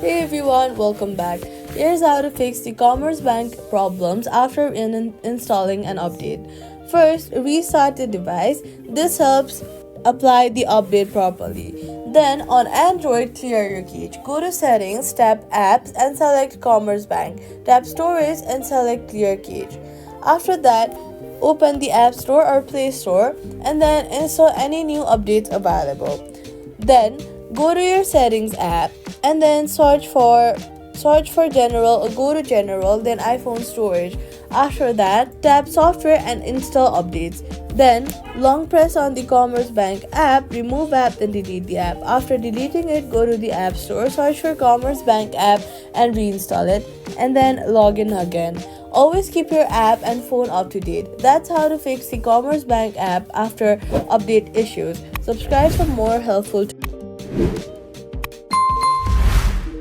Hey everyone, welcome back. Here's how to fix the Commerzbank problems after installing an update. First, restart the device. This helps apply the update properly. Then, on Android, clear your cache. Go to Settings, tap Apps, and select Commerzbank. Tap Storage and select Clear Cache. After that, open the App Store or Play Store and then install any new updates available. Then, go to your Settings app and then search for general or go to general, then iPhone storage. After that, tap software and install updates. Then long press on the Commerzbank app, remove app, then delete the app. After deleting it, go to the app store, search for Commerzbank app and reinstall it, and then log in again. Always keep your app and phone up to date. That's how to fix the Commerzbank app after update issues. Subscribe for more helpful